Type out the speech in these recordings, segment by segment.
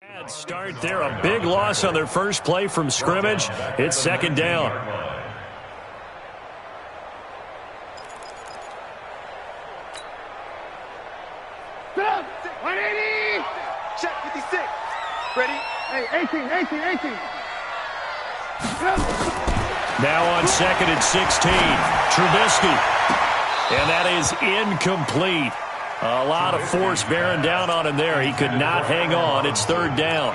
Bad start there, a big loss on their first play from scrimmage. It's second down. Check 56. Ready? Hey, 18. Now on second and 16, Trubisky. And that is incomplete. A lot of force bearing down on him there. He could not hang on. It's third down.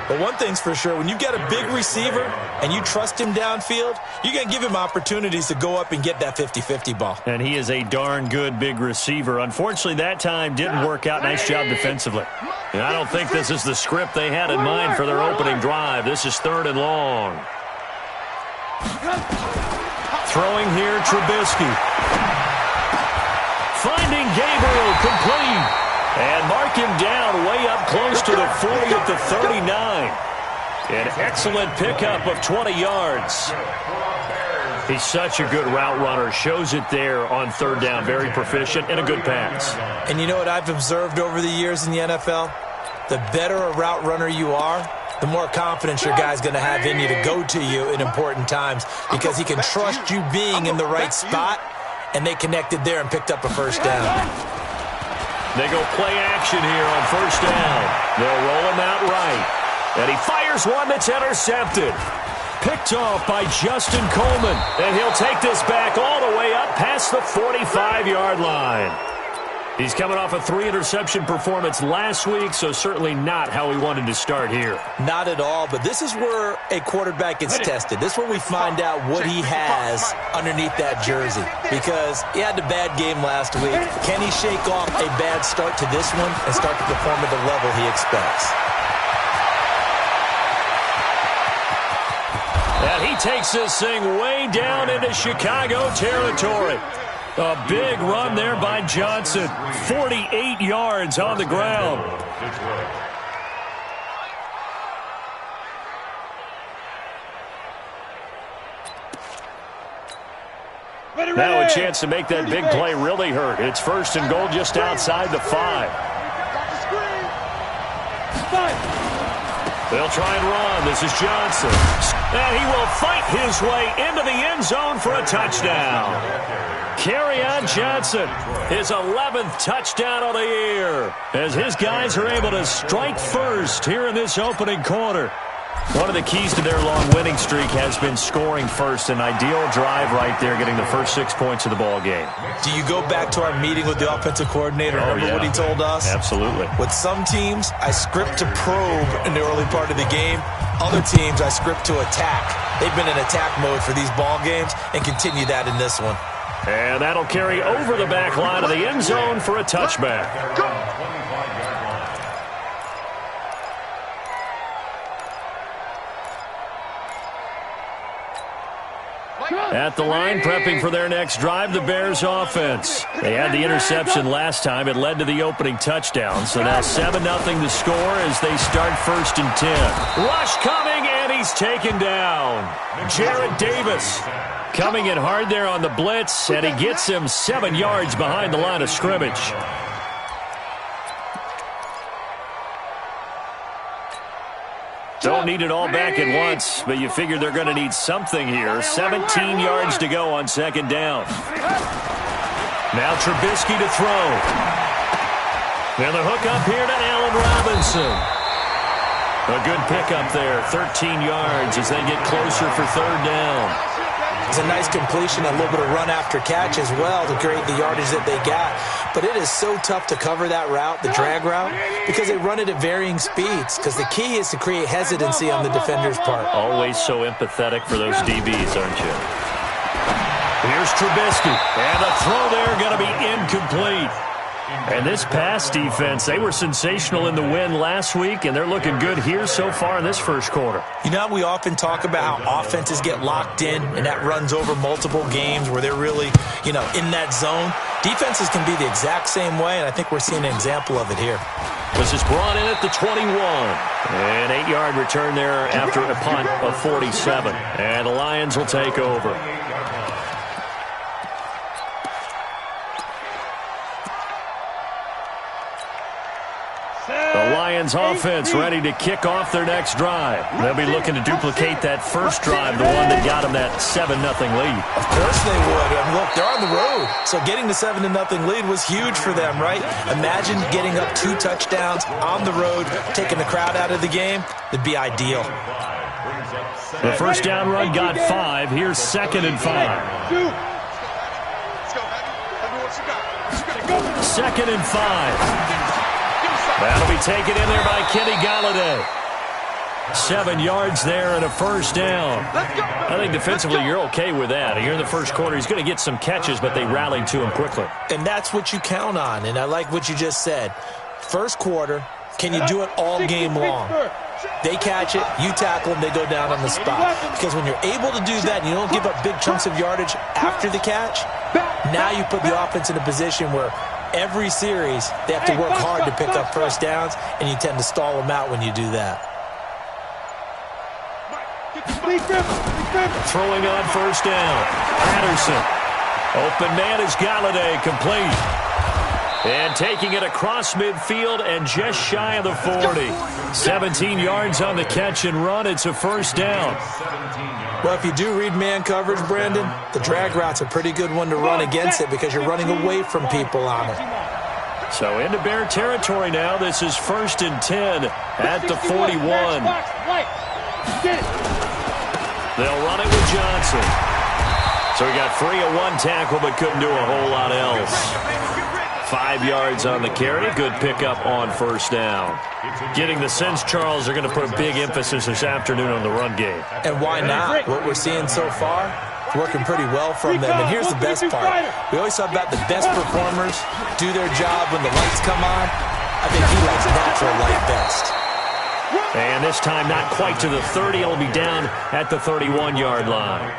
But one thing's for sure, when you get a big receiver and you trust him downfield, you're going to give him opportunities to go up and get that 50-50 ball. And he is a darn good big receiver. Unfortunately, that time didn't work out. Nice job defensively. And I don't think this is the script they had in mind for their opening drive. This is third and long. Throwing here, Trubisky. Finding Gabriel, complete. And mark him down way up close to the 40 at the 39. An excellent pickup of 20 yards. He's such a good route runner. Shows it there on third down. Very proficient and a good pass. And you know what I've observed over the years in the NFL? The better a route runner you are, the more confidence your guy's going to have in you to go to you in important times because he can trust you being in the right spot, and they connected there and picked up a first down. They go play action here on first down. They'll roll him out right. And he fires one that's intercepted. Picked off by Justin Coleman. And he'll take this back all the way up past the 45-yard line. He's coming off a 3-interception performance last week, so certainly not how he wanted to start here. Not at all, but this is where a quarterback gets tested. This is where we find out what he has underneath that jersey, because he had a bad game last week. Can he shake off a bad start to this one and start to perform at the level he expects? And he takes this thing way down into Chicago territory. A big run there by Johnson. 48 yards on the ground. Now a chance to make that big play really hurt. It's first and goal just outside the 5. They'll try and run. This is Johnson. And he will fight his way into the end zone for a touchdown. Kerryon Johnson, his 11th touchdown of the year, as his guys are able to strike first here in this opening quarter. One of the keys to their long winning streak has been scoring first. An ideal drive right there, getting the first 6 points of the ball game. Do you go back to our meeting with the offensive coordinator? Remember what he told us? Absolutely. With some teams, I script to probe in the early part of the game. Other teams, I script to attack. They've been in attack mode for these ball games and continue that in this one. And that'll carry over the back line of the end zone for a touchback. At the line, prepping for their next drive, the Bears offense. They had the interception last time. It led to the opening touchdown. So now 7-0 the score as they start first and 10. Rush coming, and he's taken down. Jarrett Davis coming in hard there on the blitz, and he gets him 7 yards behind the line of scrimmage. Don't need it all back at once, but you figure they're going to need something here. 17 yards to go on second down. Now Trubisky to throw. And the hook up here to Allen Robinson. A good pickup there, 13 yards as they get closer for third down. It's a nice completion, a little bit of run after catch as well to create the yardage that they got. But it is so tough to cover that route, the drag route, because they run it at varying speeds. Because the key is to create hesitancy on the defender's part. Always so empathetic for those DBs, aren't you? Here's Trubisky. And the throw there going to be incomplete. And this pass defense, they were sensational in the win last week, and they're looking good here so far in this first quarter. You know, we often talk about how offenses get locked in, and that runs over multiple games where they're really, in that zone. Defenses can be the exact same way, and I think we're seeing an example of it here. This is brought in at the 21. An 8-yard return there after a punt of 47. And the Lions will take over. The Lions offense ready to kick off their next drive. They'll be looking to duplicate that first drive, the one that got them that 7-0 lead. Of course they would. And look, they're on the road. So getting the 7-0 lead was huge for them, right? Imagine getting up 2 touchdowns on the road, taking the crowd out of the game. It'd be ideal. The first down run got 5. Here's 2nd and 5. 2nd and 5. That'll be taken in there by Kenny Galladay. 7 yards there and a first down. I think defensively you're okay with that. Here in the first quarter, he's going to get some catches, but they rallied to him quickly. And that's what you count on, and I like what you just said. First quarter, can you do it all game long? They catch it, you tackle them, they go down on the spot. Because when you're able to do that and you don't give up big chunks of yardage after the catch, now you put the offense in a position where every series they have to work hard to pick up first downs, and you tend to stall them out when you do that. Throwing on first down. Patterson. Open man is Galladay, complete. And taking it across midfield and just shy of the 40. 17 yards on the catch and run. It's a first down. Well, if you do read man coverage, Brandon, the drag route's a pretty good one to run against it because you're running away from people on it. So into Bear territory now. This is 1st and 10 at the 41. They'll run it with Johnson. So he got free of 1 tackle but couldn't do a whole lot else. 5 yards on the carry. Good pickup on first down. Getting the sense, Charles, they're going to put a big emphasis this afternoon on the run game. And why not? What we're seeing so far, working pretty well from them. And here's the best part. We always talk about the best performers do their job when the lights come on. I think he likes natural light best. And this time not quite to the 30. It'll be down at the 31-yard line.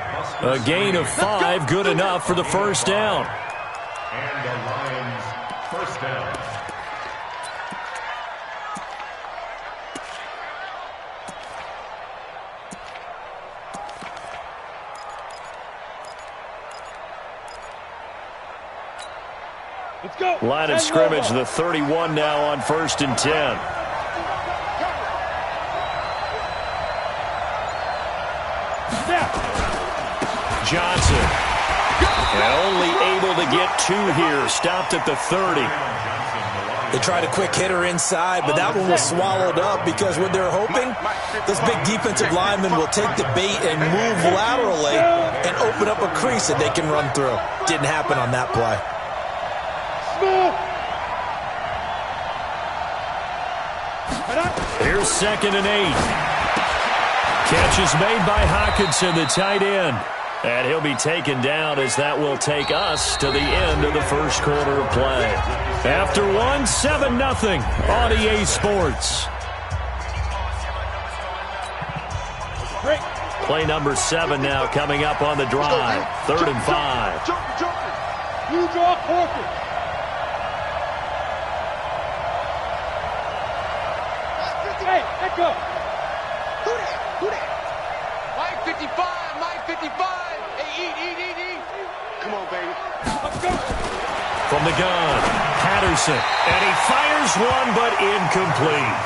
A gain of 5, good enough for the first down. And the Lions first down. Let's go. Line of scrimmage, the 31 now on 1st and 10. Johnson. And only able to get 2 here. Stopped at the 30. They tried a quick hitter inside, but that one was swallowed up because what they're hoping, this big defensive lineman will take the bait and move laterally and open up a crease that they can run through. Didn't happen on that play. Here's 2nd and 8. Catch is made by Hockenson, the tight end. And he'll be taken down as that will take us to the end of the first quarter of play. After 1, 7-0 on EA Sports. Play number 7 now coming up on the drive. 3rd and 5. You draw corporate. Hey, let go. Who that? Mike 55, Mike 55. Hey, eat. Come on, baby. Let's go. From the gun, Patterson. And he fires one, but incomplete.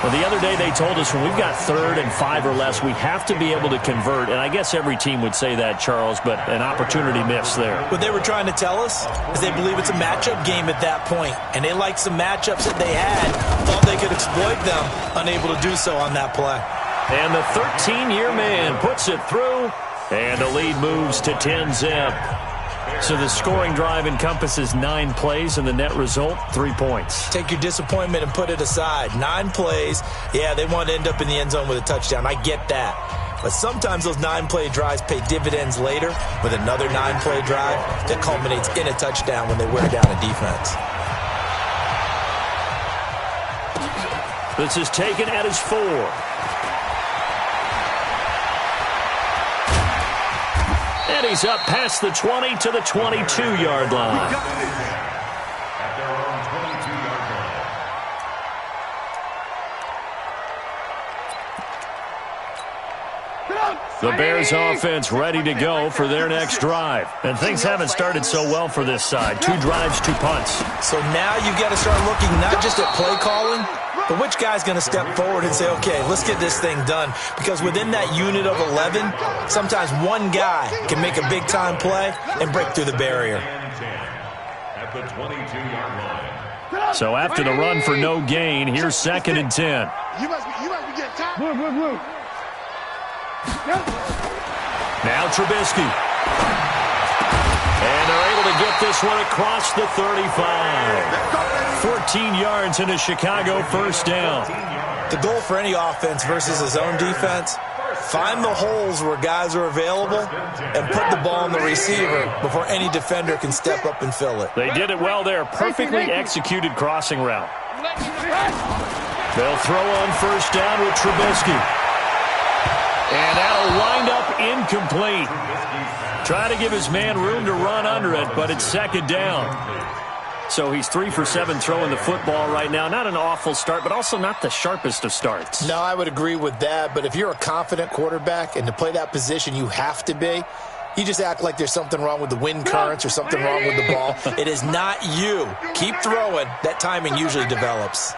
Well, the other day they told us when we've got 3rd and 5 or less, we have to be able to convert. And I guess every team would say that, Charles, but an opportunity missed there. What they were trying to tell us is they believe it's a matchup game at that point. And they liked some matchups that they had, thought they could exploit them, unable to do so on that play. And the 13-year man puts it through, and the lead moves to 10-zip. So the scoring drive encompasses 9 plays, and the net result, 3 points. Take your disappointment and put it aside. 9 plays, yeah, they want to end up in the end zone with a touchdown. I get that. But sometimes those 9-play drives pay dividends later with another 9-play drive that culminates in a touchdown when they wear down a defense. This is taken at his 4. And he's up past the 20 to the 22-yard line. At their own 22-yard line. The Bears offense ready to go for their next drive. And things haven't started so well for this side. 2 drives, 2 punts. So now you've got to start looking not just at play calling, But which guy's going to step forward and say, okay, let's get this thing done? Because within that unit of 11, sometimes one guy can make a big-time play and break through the barrier. At the 22-yard line. So after the run for no gain, here's 2nd and 10. You must be getting tired. Move. Now Trubisky. And they're able to get this one across the 35. 14 yards in a Chicago first down. The goal for any offense versus his own defense, find the holes where guys are available and put the ball on the receiver before any defender can step up and fill it. They did it well there. Perfectly executed crossing route. They'll throw on first down with Trubisky. And that'll wind up incomplete. Try to give his man room to run under it, but it's 2nd down. So he's 3 for 7 throwing the football right now. Not an awful start, but also not the sharpest of starts. No, I would agree with that. But if you're a confident quarterback and to play that position you have to be, you just act like there's something wrong with the wind currents or something wrong with the ball. It is not you. Keep throwing. That timing usually develops.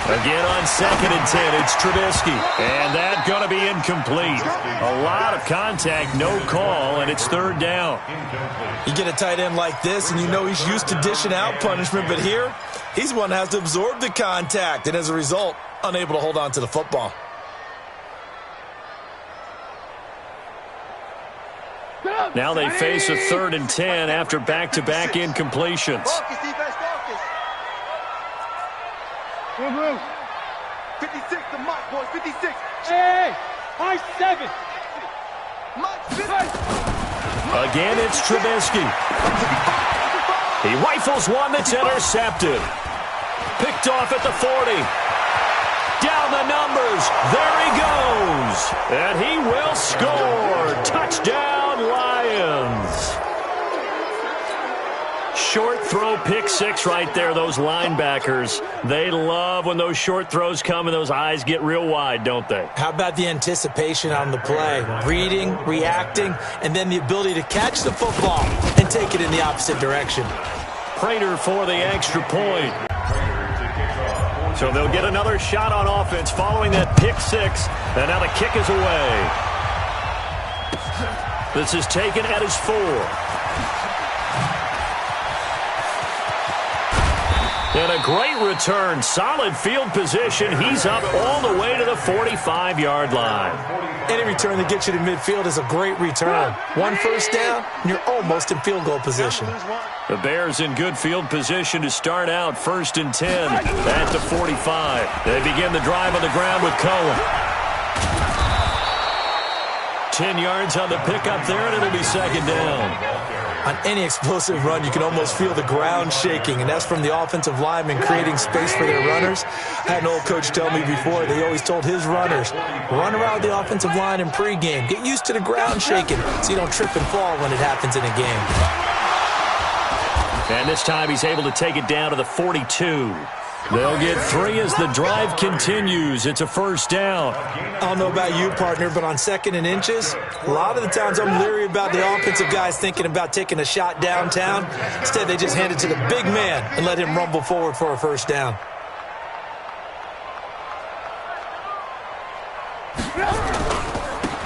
Again on 2nd and 10, it's Trubisky. And that's going to be incomplete. A lot of contact, no call, and it's 3rd down. You get a tight end like this, and you know he's used to dishing out punishment, but here, he's one that has to absorb the contact, and as a result, unable to hold on to the football. Now they face a 3rd and 10 after back-to-back incompletions. Focus, defense, focus. Move. 56 to Mike, boys, 56. Hey, high 7. Mike, 50. Again, it's Trubisky. He rifles one that's intercepted. Picked off at the 40. Down the numbers. There he goes. And he will score. Touchdown, Lions. Short throw, pick 6 right there. Those linebackers, they love when those short throws come and those eyes get real wide, don't they? How about the anticipation on the play? Reading, reacting, and then the ability to catch the football and take it in the opposite direction. Prater for the extra point. So they'll get another shot on offense following that pick 6. And now the kick is away. This is taken at his 4. And a great return. Solid field position. He's up all the way to the 45-yard line. Any return that gets you to midfield is a great return. 1 first down, and you're almost in field goal position. The Bears in good field position to start out 1st and 10 at the 45. They begin the drive on the ground with Cohen. 10 yards on the pickup there, and it'll be 2nd down. On any explosive run, you can almost feel the ground shaking, and that's from the offensive linemen creating space for their runners. I had an old coach tell me before, they always told his runners, run around the offensive line in pregame. Get used to the ground shaking so you don't trip and fall when it happens in a game. And this time he's able to take it down to the 42. They'll get 3 as the drive continues. It's a 1st down. I don't know about you, partner, but on 2nd and inches, a lot of the times I'm leery about the offensive guys thinking about taking a shot downtown. Instead, they just hand it to the big man and let him rumble forward for a 1st down.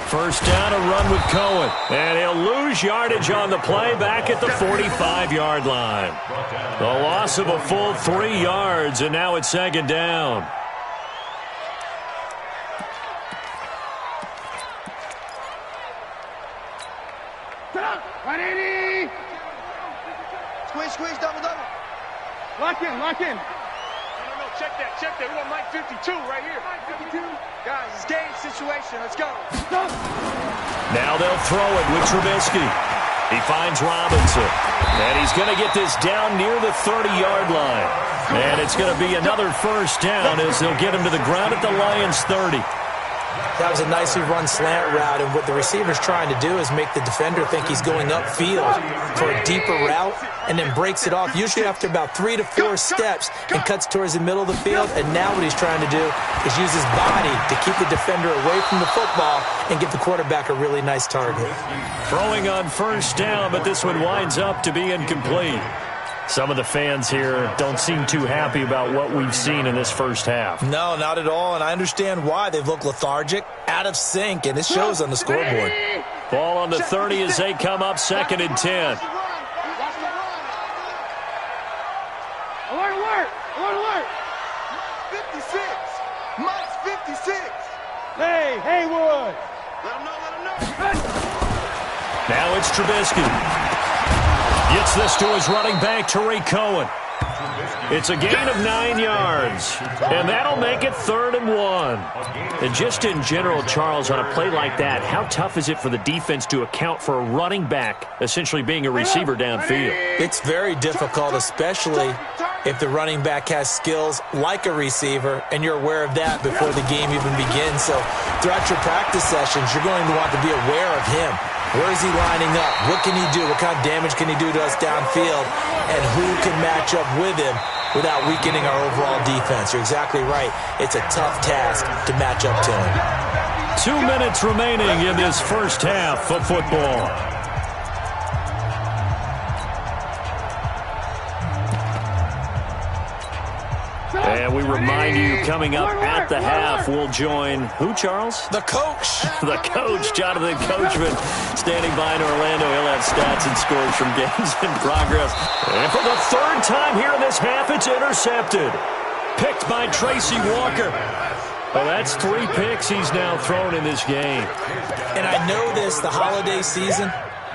First down, a run with Cohen. And he'll lose yardage on the play back at the 45-yard line. The loss of a full 3 yards, and now it's 2nd down. Squeeze, double. Lock in. No, check that. We got Mike 52 right here. Mike 52. Guys, it's game situation. Let's go. Now they'll throw it with Trubisky. He finds Robinson. And he's going to get this down near the 30-yard line. And it's going to be another 1st down as they'll get him to the ground at the Lions' 30. That was a nicely run slant route, and what the receiver's trying to do is make the defender think he's going upfield for a deeper route and then breaks it off, usually after about 3 to 4 steps, and cuts towards the middle of the field. And now what he's trying to do is use his body to keep the defender away from the football and give the quarterback a really nice target. Throwing on first down, but this one winds up to be incomplete. Some of the fans here don't seem too happy about what we've seen in this first half. No, not at all, and I understand why. They've looked lethargic, out of sync, and it shows on the scoreboard. Ball on the 30 as they come up 2nd and 10. Alert! 56. Mike's 56. Hey, Haywood! Let him know. Now it's Trubisky. Gets this to his running back, Tariq Cohen. It's a gain of 9 yards, and that'll make it 3rd and 1. And just in general, Charles, on a play like that, how tough is it for the defense to account for a running back essentially being a receiver downfield? It's very difficult, especially if the running back has skills like a receiver, and you're aware of that before the game even begins. So throughout your practice sessions, you're going to want to be aware of him. Where is he lining up? What can he do? What kind of damage can he do to us downfield? And who can match up with him without weakening our overall defense? You're exactly right. It's a tough task to match up to him. 2 minutes remaining in this first half of football. And we remind you, coming up at the half, we'll join who, Charles? The coach. The coach, Jonathan Coachman, standing by in Orlando. He'll have stats and scores from games in progress. And for the 3rd time here in this half, it's intercepted. Picked by Tracy Walker. Well, that's 3 picks he's now thrown in this game. And I know this, the holiday season,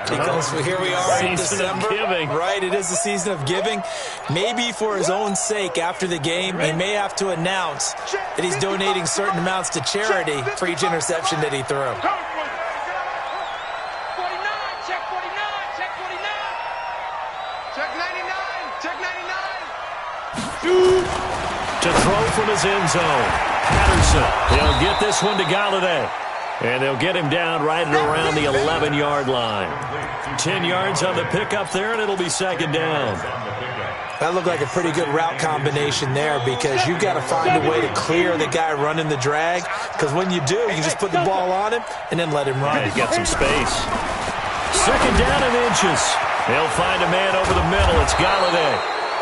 because here we are in December. Season of giving. Right, it is the season of giving. Maybe for his own sake, after the game, he may have to announce that he's donating certain amounts to charity for each interception that he threw. 49, check 49, check 49. Check 99, check 99. To throw from his end zone. Patterson, he'll get this one to Galladay. And they'll get him down right at around the 11-yard line. 10 yards on the pickup there, and it'll be 2nd down. That looked like a pretty good route combination there, because you've got to find a way to clear the guy running the drag, because when you do, you just put the ball on him and then let him run. He's got some space. 2nd down and inches. They'll find a man over the middle. It's Galladay.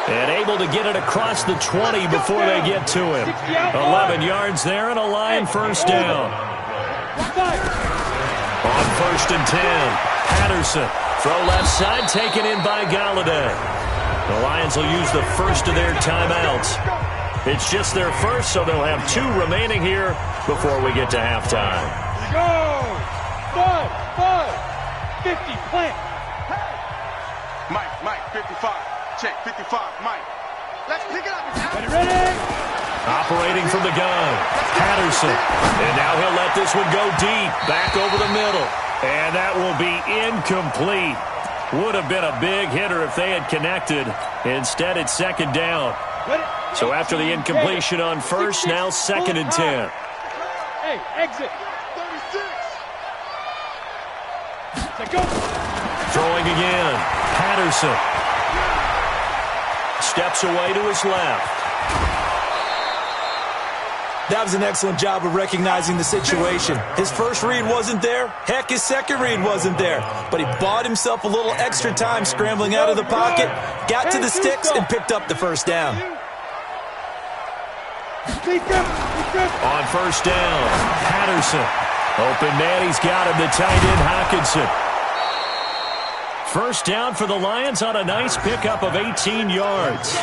And able to get it across the 20 before they get to him. 11 yards there and a line first down. On 1st and 10, Patterson. Throw left side, taken in by Galladay. The Lions will use the first of their timeouts. It's just their first, so they'll have 2 remaining here before we get to halftime. Go! 50, plant. Mike, 55. Check 55, Mike. Let's pick it up. Ready? Operating from the gun, Patterson. And now he'll let this one go deep, back over the middle. And that will be incomplete. Would have been a big hitter if they had connected. Instead, it's 2nd down. So after the incompletion on first, now 2nd and 10. Hey, exit. 36. Go. Throwing again, Patterson. Steps away to his left. That was an excellent job of recognizing the situation. His first read wasn't there. Heck, his second read wasn't there. But he bought himself a little extra time scrambling out of the pocket, got to the sticks, and picked up the first down. On first down, Patterson. Open man, he's got him, the tight end, Hockenson. First down for the Lions on a nice pickup of 18 yards.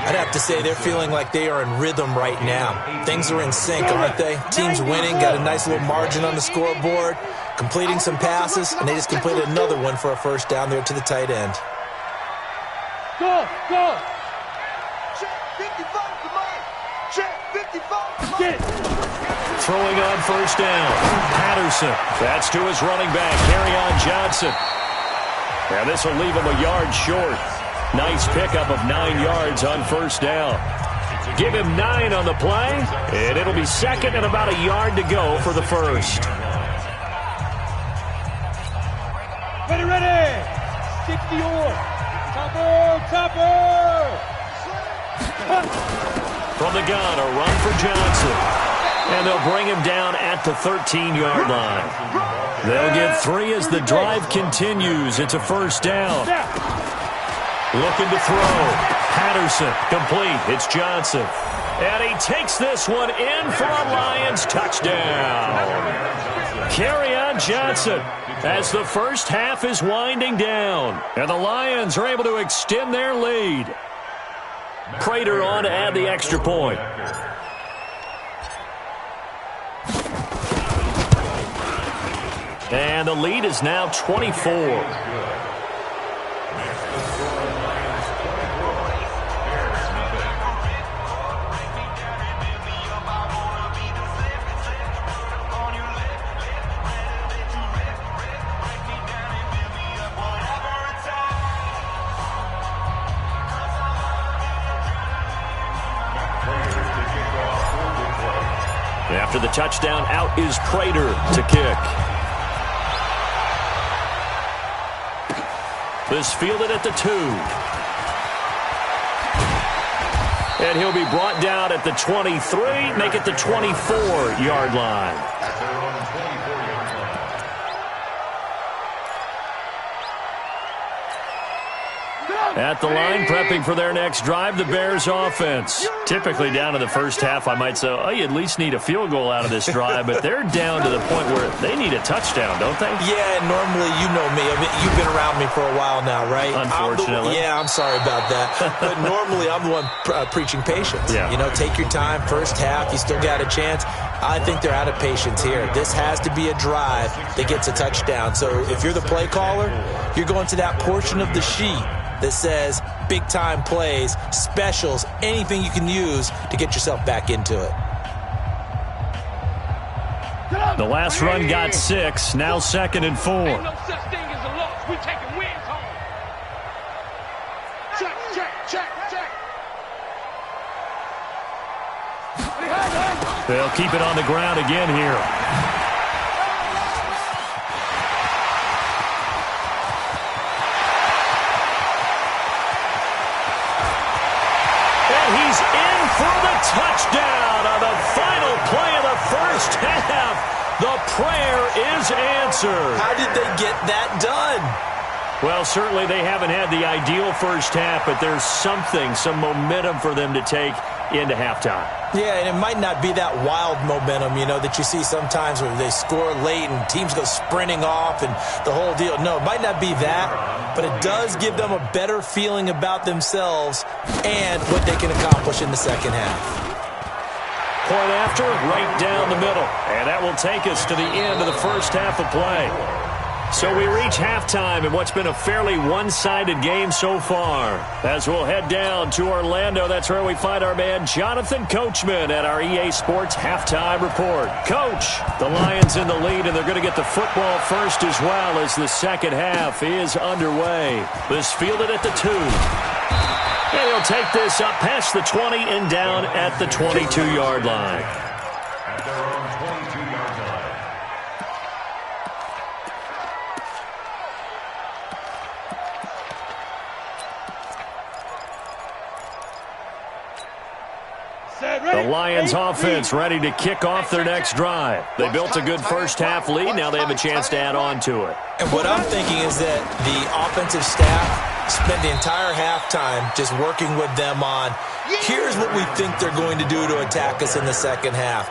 I'd have to say they're feeling like they are in rhythm right now. Things are in sync, aren't they? Team's winning, got a nice little margin on the scoreboard, completing some passes, and they just completed another one for a first down there to the tight end. Go! Check 55 to Mike. Check 55 to Mike. Get it. Throwing on first down, Patterson. That's to his running back, Kerryon Johnson. And this will leave him a yard short. Nice pickup of 9 yards on first down. Give him 9 on the play, and it'll be second and about a yard to go for the first. Ready. 60 or. Topper. From the gun, a run for Johnson. And they'll bring him down at the 13-yard line. They'll get 3 as the drive continues. It's a first down. Looking to throw. Patterson, complete. It's Johnson. And he takes this one in for a Lions touchdown. Kerryon Johnson as the first half is winding down. And the Lions are able to extend their lead. Prater on to add the extra point. And the lead is now 24. After the touchdown, out is Prater to kick. This fielded at the 2. And he'll be brought down at the 23, make it the 24-yard line. At the line, prepping for their next drive, the Bears offense. Typically down to the first half, I might say, oh, you at least need a field goal out of this drive, but they're down to the point where they need a touchdown, don't they? Yeah, normally, you know me. I mean, you've been around me for a while now, right? Unfortunately. I'm sorry about that. But normally, I'm the one preaching patience. Yeah. You know, take your time, first half, you still got a chance. I think they're out of patience here. This has to be a drive that gets a touchdown. So if you're the play caller, you're going to that portion of the sheet that says big-time plays, specials, anything you can use to get yourself back into it. The last run got 6, now 2nd and 4. Ain't no such thing as a loss. We taking wins home. Check. They'll keep it on the ground again here. He's in for the touchdown on the final play of the first half. The prayer is answered. How did they get that done? Well, certainly they haven't had the ideal first half, but there's some momentum for them to take into halftime. Yeah, and it might not be that wild momentum, you know, that you see sometimes where they score late and teams go sprinting off and the whole deal. No, it might not be that, but it does give them a better feeling about themselves and what they can accomplish in the second half. Point after, right down the middle. And that will take us to the end of the first half of play. So we reach halftime in what's been a fairly one-sided game so far. As we'll head down to Orlando, that's where we find our man Jonathan Coachman at our EA Sports Halftime Report. Coach, the Lions in the lead, and they're going to get the football first as well as the second half is underway. This fielded at the 2. And he'll take this up past the 20 and down at the 22-yard line. At their own 22-yard line. The Lions offense ready to kick off their next drive. They built a good first half lead. Now they have a chance to add on to it. And what I'm thinking is that the offensive staff spent the entire halftime just working with them on, here's what we think they're going to do to attack us in the second half.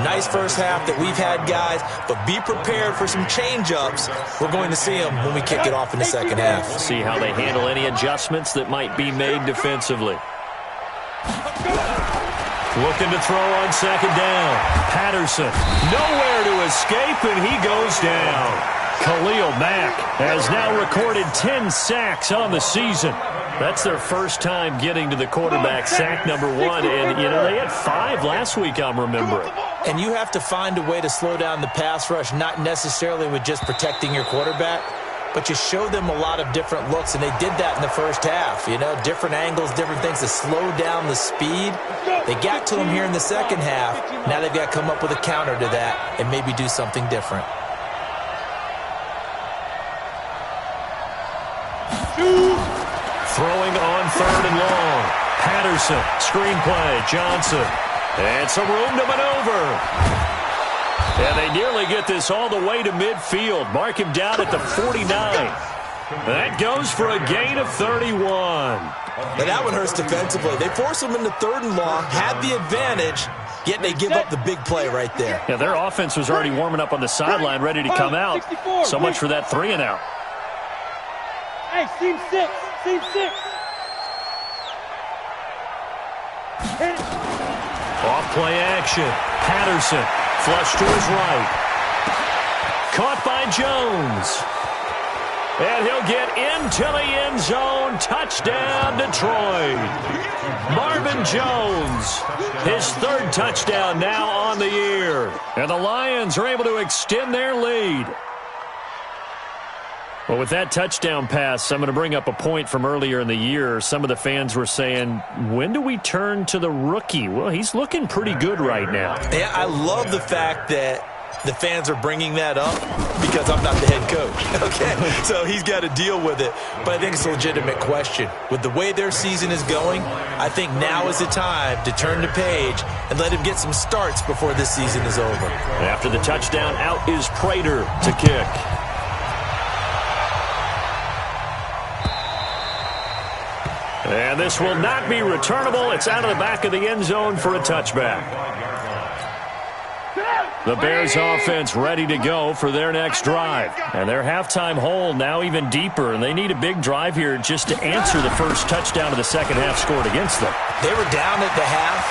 Nice first half that we've had, guys, but be prepared for some change-ups. We're going to see them when we kick it off in the second half. See how they handle any adjustments that might be made defensively. Looking to throw on second down. Patterson, nowhere to escape, and he goes down. Khalil Mack has now recorded 10 sacks on the season. That's their first time getting to the quarterback, sack number 1. And, you know, they had 5 last week, I'm remembering. And you have to find a way to slow down the pass rush, not necessarily with just protecting your quarterback, but you show them a lot of different looks, and they did that in the first half. You know, different angles, different things to slow down the speed. They got to him here in the second half. Now they've got to come up with a counter to that and maybe do something different. Throwing on 3rd and long. Patterson, screenplay, Johnson. And some room to maneuver. And they nearly get this all the way to midfield. Mark him down at the 49. That goes for a gain of 31. Now that one hurts defensively. They force him into 3rd and long, had the advantage, yet they give up the big play right there. Yeah, their offense was already warming up on the sideline, ready to come out. So much for that 3 and out. Hey, seam 6. Seam 6. Off play action. Patterson. Flush to his right. Caught by Jones. And he'll get into the end zone. Touchdown, Detroit. Marvin Jones. His 3rd touchdown now on the year. And the Lions are able to extend their lead. Well, with that touchdown pass, I'm going to bring up a point from earlier in the year. Some of the fans were saying, when do we turn to the rookie? Well, he's looking pretty good right now. Yeah, I love the fact that the fans are bringing that up because I'm not the head coach. Okay, so he's got to deal with it. But I think it's a legitimate question. With the way their season is going, I think now is the time to turn the page and let him get some starts before this season is over. After the touchdown, out is Prater to kick. And this will not be returnable. It's out of the back of the end zone for a touchback. The Bears offense ready to go for their next drive. And their halftime hole now even deeper. And they need a big drive here just to answer the first touchdown of the second half scored against them. They were down at the half.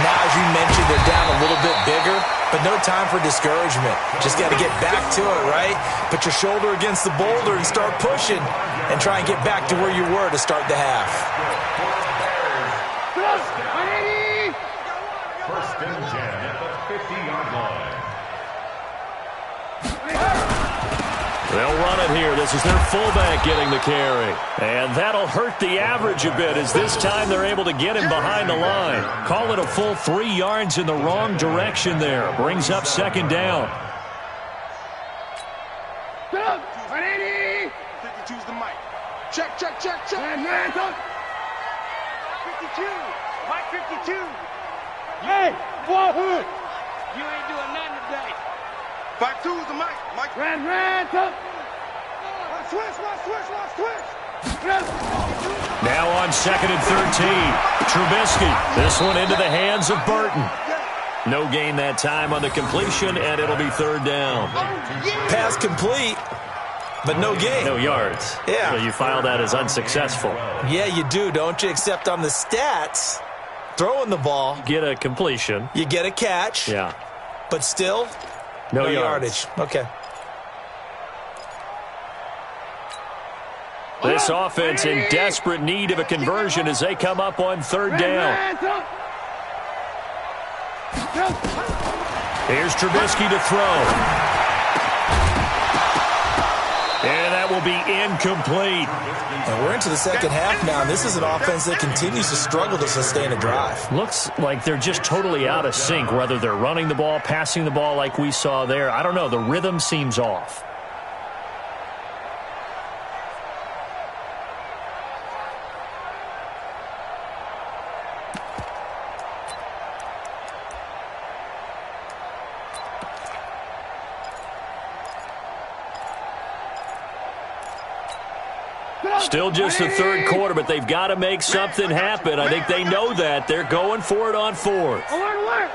Now, as you mentioned, they're down a little bit bigger. But no time for discouragement. Just got to get back to it, right? Put your shoulder against the boulder and start pushing. And try and get back to where you were to start the half. First and 10 at the 50-yard line. They'll run it here. This is their fullback getting the carry. And that'll hurt the average a bit as this time they're able to get him behind the line. Call it a full 3 yards in the wrong direction there. Brings up 2nd down. 52's the mic. Check, check, check, check. 52. Mike 52. Hey, Wahoo! You ain't doing nothing today. 52's the mic. Mike. Ran, Switch. Now on 2nd and 13. Trubisky. This one into the hands of Burton. No gain that time on the completion, and it'll be 3rd down. Pass complete. But no gain. No yards. Yeah. So you file that as unsuccessful. Yeah, you do, don't you? Except on the stats, throwing the ball. Get a completion. You get a catch. Yeah. But still, no yardage. Okay. This offense in desperate need of a conversion as they come up on 3rd down. Here's Trubisky to throw. And that will be incomplete. And we're into the second half now, and this is an offense that continues to struggle to sustain a drive. Looks like they're just totally out of sync, whether they're running the ball, passing the ball like we saw there. I don't know. The rhythm seems off. Still just the 3rd quarter, but they've got to make something happen. I think they know that. They're going for it on 4th. Alert!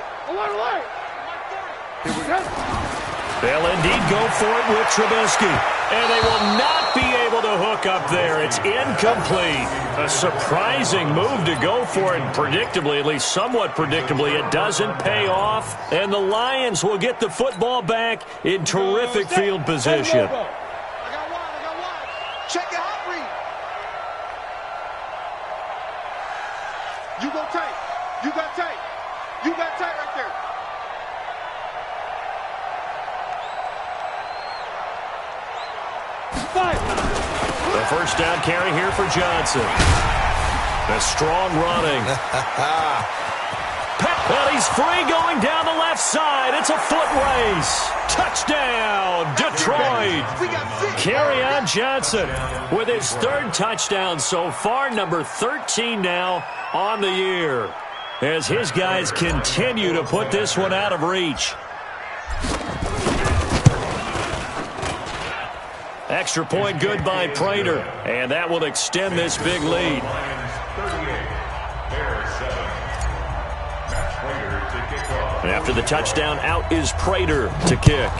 They'll indeed go for it with Trubisky. And they will not be able to hook up there. It's incomplete. A surprising move to go for it. Predictably, at least somewhat predictably, it doesn't pay off. And the Lions will get the football back in terrific field position. I got one. Check your hot read. You go tight. You got tight right there. Five. first down carry here for Johnson. A strong running. And he's free going down the left side. It's a foot race. Touchdown, Detroit. Kerryon Johnson with his third touchdown so far, number 13 now on the year, as his guys continue to put this one out of reach. Extra point good by Prater, and that will extend this big lead. And after the touchdown, out is Prater to kick.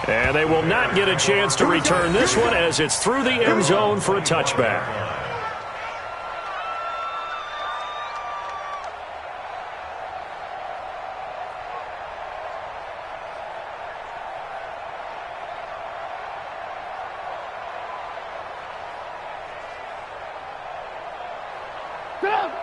And they will not get a chance to return this one as it's through the end zone for a touchback.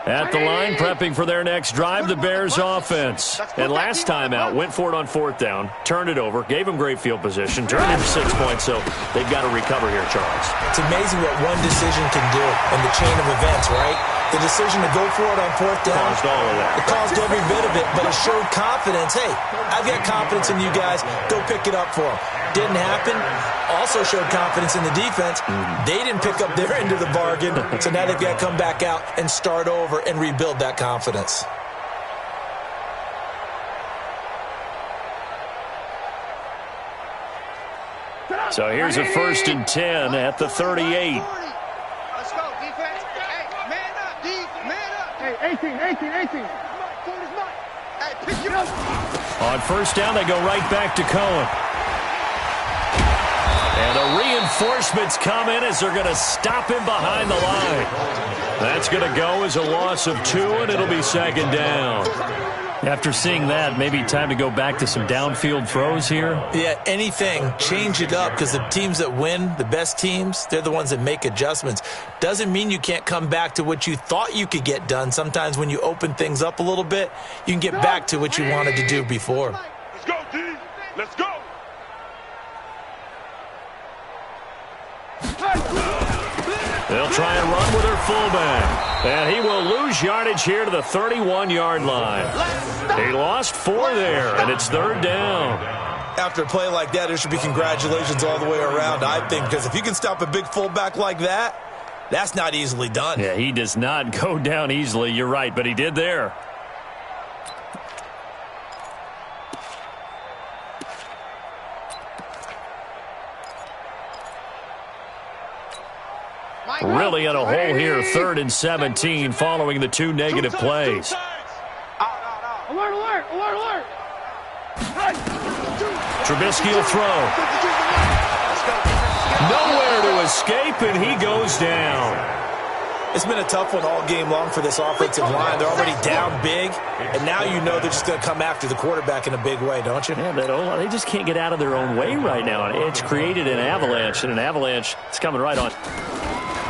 At the line, prepping for their next drive, the Bears offense. And last time out, went for it on fourth down, turned it over, gave them great field position, turned it into 6 points, so they've got to recover here, Charles. It's amazing what one decision can do in the chain of events, right? The decision to go for it on fourth down. Caused all of that. It caused every bit of it, but it showed confidence. Hey, I've got confidence in you guys. Go pick it up for them. Didn't happen. Also showed confidence in the defense. They didn't pick up their end of the bargain, so now they've got to come back out and start over and rebuild that confidence. So here's a 1st and 10 at the 38. Let's go, defense. Hey, man up, D. Man up. Hey, 18. Hey, pick you up. On first down, they go right back to Cohen. And the reinforcements come in as they're going to stop him behind the line. That's going to go as a loss of 2, and it'll be 2nd down. After seeing that, maybe time to go back to some downfield throws here. Yeah, anything. Change it up, because the teams that win, the best teams, they're the ones that make adjustments. Doesn't mean you can't come back to what you thought you could get done. Sometimes when you open things up a little bit, you can get back to what you wanted to do before. Let's go, D. Let's go. They'll try and run with their fullback. And he will lose yardage here to the 31-yard line. He lost 4 there, and it's 3rd down. After a play like that, there should be congratulations all the way around, I think, because if you can stop a big fullback like that, that's not easily done. Yeah, he does not go down easily. You're right, but he did there. Really in a hole here, 3rd and 17, following the 2 negative plays. Alert! Trubisky will throw. Nowhere to escape, and he goes down. It's been a tough one all game long for this offensive line. They're already down big, and now you know they're just going to come after the quarterback in a big way, don't you? Yeah, they just can't get out of their own way right now. It's created an avalanche, and an avalanche is coming right on.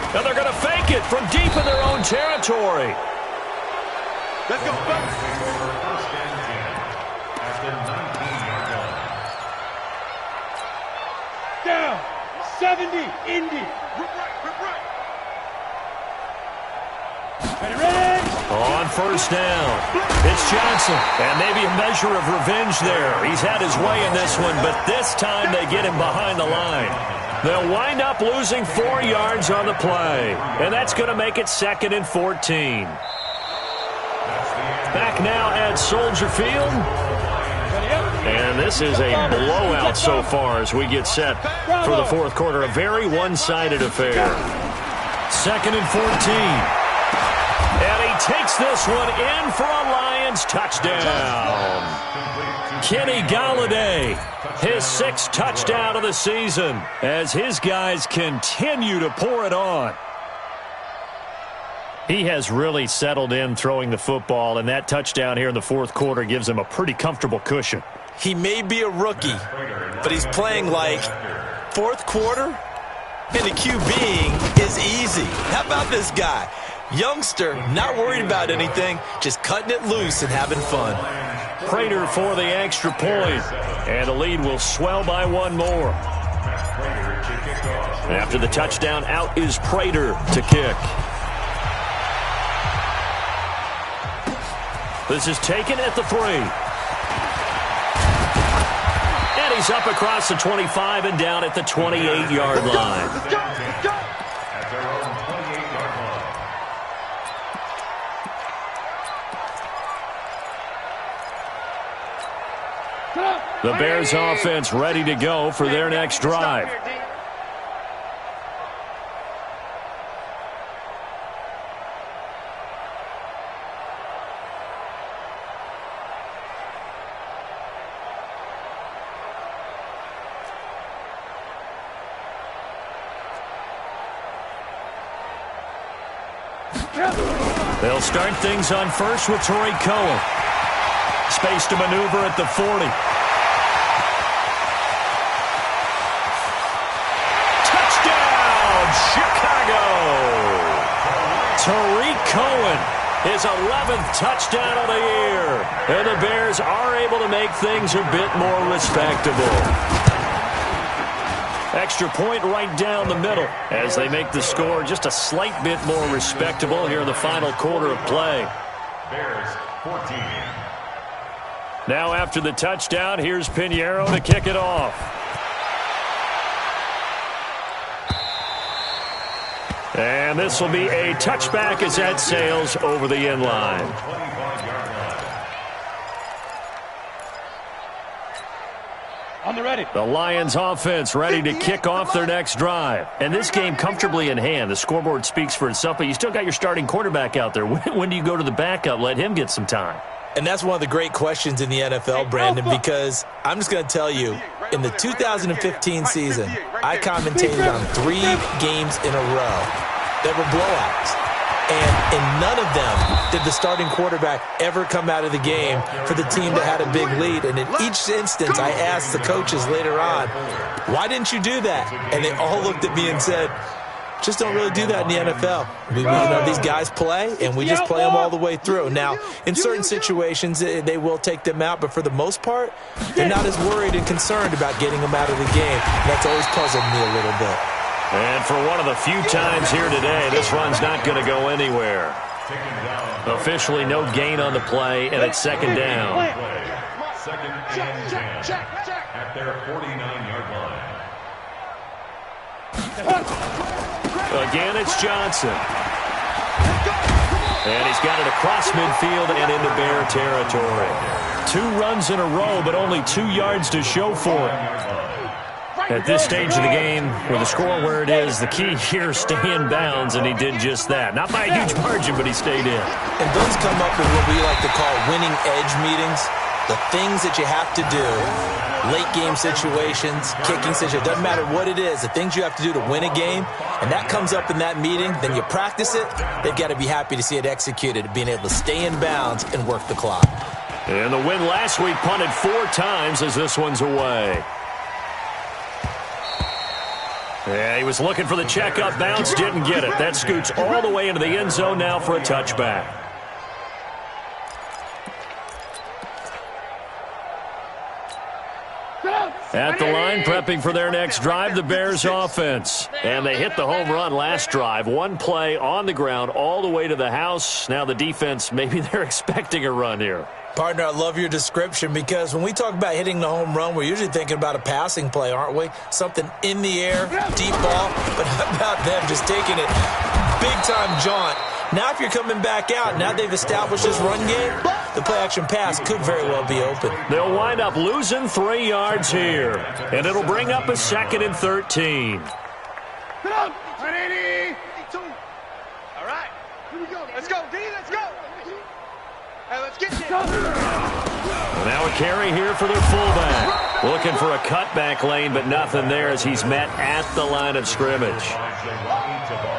And they're going to fake it from deep in their own territory. Let's go, Bucks. First and 10 at the 19-yard line. Down. 70. Indy. Rip right. Ready? On first down, it's Johnson. And maybe a measure of revenge there. He's had his way in this one, but this time they get him behind the line. They'll wind up losing 4 yards on the play. And that's going to make it 2nd and 14. Back now at Soldier Field. And this is a blowout so far as we get set for the 4th quarter. A very one-sided affair. 2nd and 14. And he takes this one in for a Lions touchdown. Kenny Golladay, his 6th touchdown of the season, as his guys continue to pour it on. He has really settled in throwing the football, and that touchdown here in the 4th quarter gives him a pretty comfortable cushion. He may be a rookie, but he's playing like 4th quarter, and the QBing is easy. How about this guy? Youngster, not worried about anything, just cutting it loose and having fun. Prater for the extra point. And the lead will swell by one more. After the touchdown, out is Prater to kick. This is taken at the 3. And he's up across the 25 and down at the 28-yard line. At their own 28-yard line. The Bears offense ready to go for their next drive. They'll start things on first with Torrey Cohen. Space to maneuver at the 40. Touchdown, Chicago! Torrey Cohen, his 11th touchdown of the year. And the Bears are able to make things a bit more respectable. Extra point right down the middle as they make the score just a slight bit more respectable here in the final quarter of play. Bears 14. Now after the touchdown, here's Pinheiro to kick it off. And this will be a touchback as that sails over the end line. 25-yard line. On the ready. The Lions offense ready to kick off their next drive. And this game comfortably in hand. The scoreboard speaks for itself, but you still got your starting quarterback out there. When do you go to the backup? Let him get some time. And that's one of the great questions in the NFL, Brandon, because I'm just going to tell you, in the 2015 season, I commentated on 3 games in a row that were blowouts. And in none of them did the starting quarterback ever come out of the game for the team that had a big lead. And in each instance, I asked the coaches later on, why didn't you do that? And they all looked at me and said, just don't really do that in the NFL. These guys play, and we just play them all the way through. Now, in certain situations, they will take them out, but for the most part, they're not as worried and concerned about getting them out of the game. That's always puzzled me a little bit. And for one of the few times here today, this run's not going to go anywhere. Officially no gain on the play, and it's second down. Second and 10 at their 49-yard line. Again, it's Johnson. And he's got it across midfield and into Bear territory. 2 runs in a row, but only 2 yards to show for it. At this stage of the game, with the score where it is, the key here, stay in bounds, and he did just that. Not by a huge margin, but he stayed in. And those come up in what we like to call winning edge meetings. The things that you have to do, late game situations, kicking situations, doesn't matter what it is, the things you have to do to win a game, and that comes up in that meeting, then you practice it, they've got to be happy to see it executed, being able to stay in bounds and work the clock. And the win last week punted 4 times as this one's away. Yeah, he was looking for the check-up bounce, didn't get it. That scoots all the way into the end zone now for a touchback. At the line, prepping for their next drive, the Bears offense. And they hit the home run last drive. 1 play on the ground all the way to the house. Now the defense, maybe they're expecting a run here. Partner, I love your description because when we talk about hitting the home run, we're usually thinking about a passing play, aren't we? Something in the air, deep ball. But how about them just taking it big-time jaunt? Now if you're coming back out, now they've established this run game, the play-action pass could very well be open. They'll wind up losing 3 yards here. And it'll bring up a 2nd and 13. Get up! 180! All right. Here we go. Let's go, D. Let's go. Hey, let's get this. Now a carry here for their fullback. Looking for a cutback lane, but nothing there as he's met at the line of scrimmage.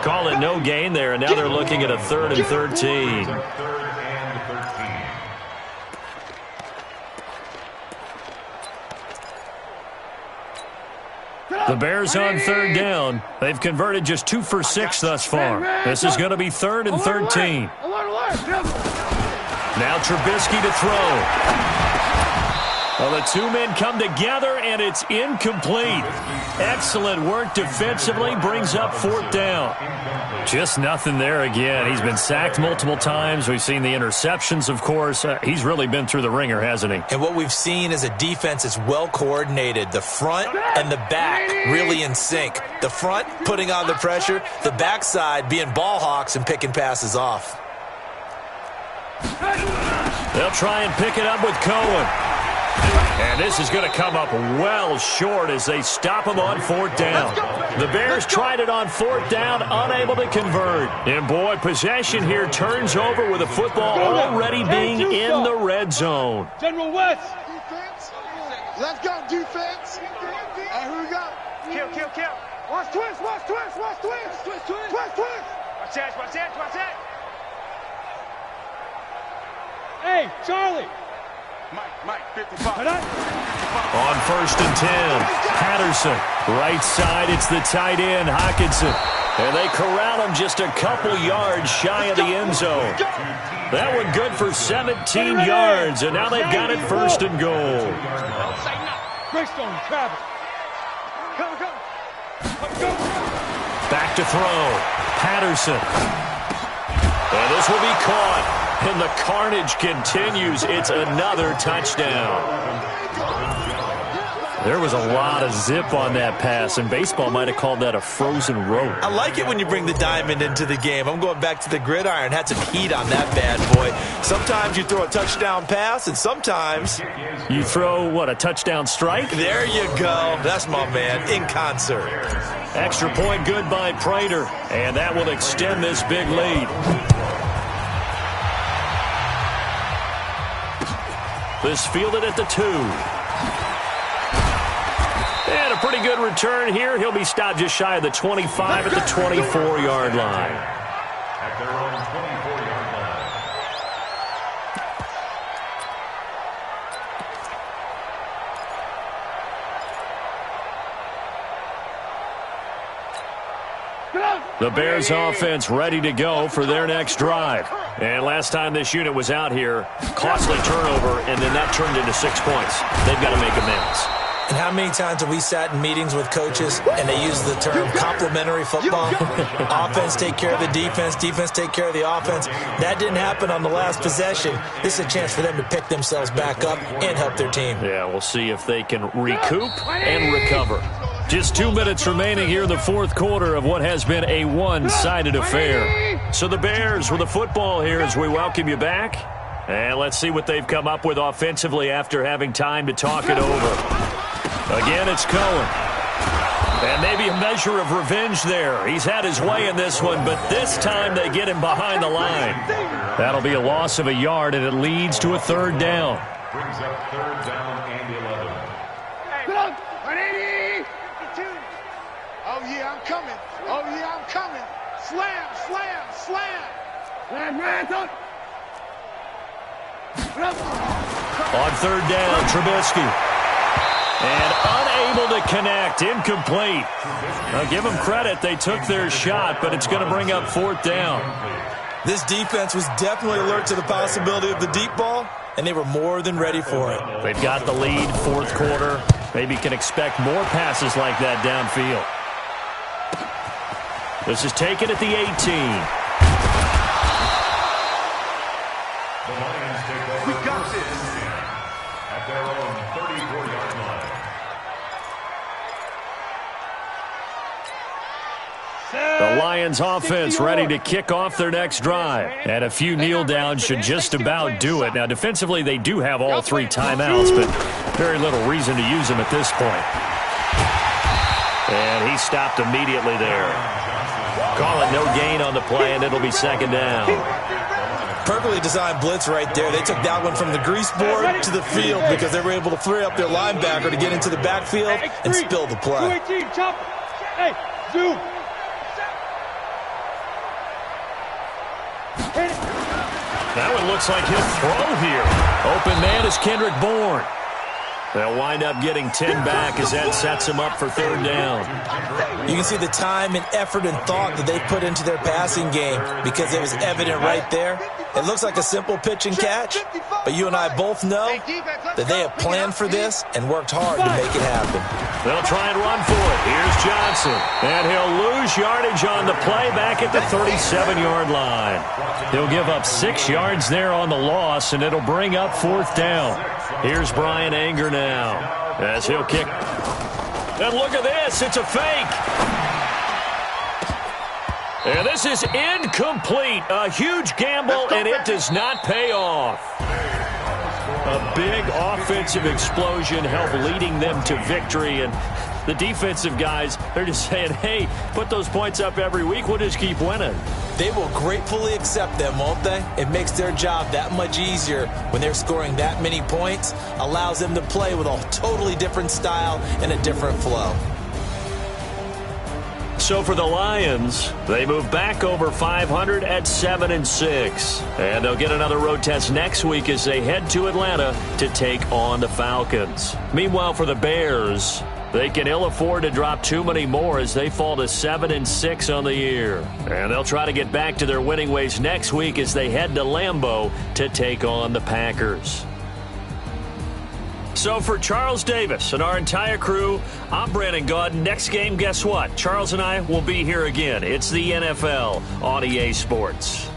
Call it no gain there, and now they're looking at a 3rd and 13. The Bears on 3rd down. They've converted just 2 for 6 thus far. This is going to be 3rd and 13. Now Trubisky to throw. Well, the two men come together, and it's incomplete. Excellent work defensively, brings up 4th down. Just nothing there again. He's been sacked multiple times. We've seen the interceptions, of course. He's really been through the ringer, hasn't he? And what we've seen is a defense that's well coordinated. The front and the back really in sync. The front putting on the pressure, the backside being ball hawks and picking passes off. They'll try and pick it up with Cohen. And this is going to come up well short as they stop him on 4th down. The Bears tried it on 4th down, unable to convert. And, boy, possession here turns over with the football already being in the red zone. General West. Defense. Let's go, defense. And here we go. Kill. Watch twist. Twist. Watch that. Hey, Charlie. Mike, 55. On 1st and 10, Patterson. Right side, it's the tight end, Hockenson. And they corral him just a couple yards shy of the end zone. That one good for 17 yards, and now they've got it 1st and goal. Greystone, Travis. Go. Back to throw. Patterson. And this will be caught. And the carnage continues. It's another touchdown. There was a lot of zip on that pass, and baseball might have called that a frozen rope. I like it when you bring the diamond into the game. I'm going back to the gridiron. Had some heat on that bad boy. Sometimes you throw a touchdown pass, and sometimes you throw, what, a touchdown strike? There you go. That's my man, in concert. Extra point good by Prater, and that will extend this big lead. This fielded at the 2. And a pretty good return here. He'll be stopped just shy of the 25 at the 24-yard line. At their own 24-yard line. The Bears offense ready to go for their next drive. And last time this unit was out here, costly turnover, and then that turned into 6 points. They've got to make amends. And how many times have we sat in meetings with coaches and they use the term complementary football? Offense take care of the defense, defense take care of the offense. That didn't happen on the last possession. This is a chance for them to pick themselves back up and help their team. Yeah, we'll see if they can recoup and recover. Just 2 minutes remaining here in the 4th quarter of what has been a one-sided affair. So the Bears with the football here as we welcome you back. And let's see what they've come up with offensively after having time to talk it over. Again, it's Cohen. And maybe a measure of revenge there. He's had his way in this one, but this time they get him behind the line. That'll be a loss of a yard, and it leads to a 3rd down. Brings up 3rd down and 11. Get up! 180! 52! Oh, yeah, I'm coming. Slam! On 3rd down, Trubisky. And unable to connect, incomplete. Now, give them credit, they took their shot, but it's going to bring up 4th down. This defense was definitely alert to the possibility of the deep ball, and they were more than ready for it. They've the lead, 4th quarter. Maybe can expect more passes like that downfield. This is taken at the 18. The Lions take over. We got this. At their own 34-yard line. The Lions offense ready to kick off their next drive. And a few kneel downs should just about do it. Now, defensively, they do have all 3 timeouts, but very little reason to use them at this point. And he stopped immediately there. Call it no gain on the play, and it'll be 2nd down. Perfectly designed blitz right there. They took that one from the grease board to the field because they were able to free up their linebacker to get into the backfield and spill the play. Hey, zoom. That one looks like he'll throw here. Open man is Kendrick Bourne. They'll wind up getting 10 back as that sets them up for third down. You can see the time and effort and thought that they put into their passing game because it was evident right there. It looks like a simple pitch and catch, but you and I both know that they have planned for this and worked hard to make it happen. They'll try and run for it. Here's Johnson, and he'll lose yardage on the play back at the 37-yard line. He'll give up 6 yards there on the loss, and it'll bring up fourth down. Here's Brian Anger now as he'll kick. And look at this. It's a fake. And this is incomplete. A huge gamble, and it does not pay off. A big offensive explosion helped leading them to victory. And the defensive guys, they're just saying, hey, put those points up every week. We'll just keep winning. They will gratefully accept them, won't they? It makes their job that much easier when they're scoring that many points. Allows them to play with a totally different style and a different flow. So for the Lions, they move back over 500 at 7-6. And they'll get another road test next week as they head to Atlanta to take on the Falcons. Meanwhile, for the Bears, they can ill afford to drop too many more as they fall to 7-6 on the year. And they'll try to get back to their winning ways next week as they head to Lambeau to take on the Packers. So for Charles Davis and our entire crew, I'm Brandon Gaud. Next game, guess what? Charles and I will be here again. It's the NFL on EA Sports.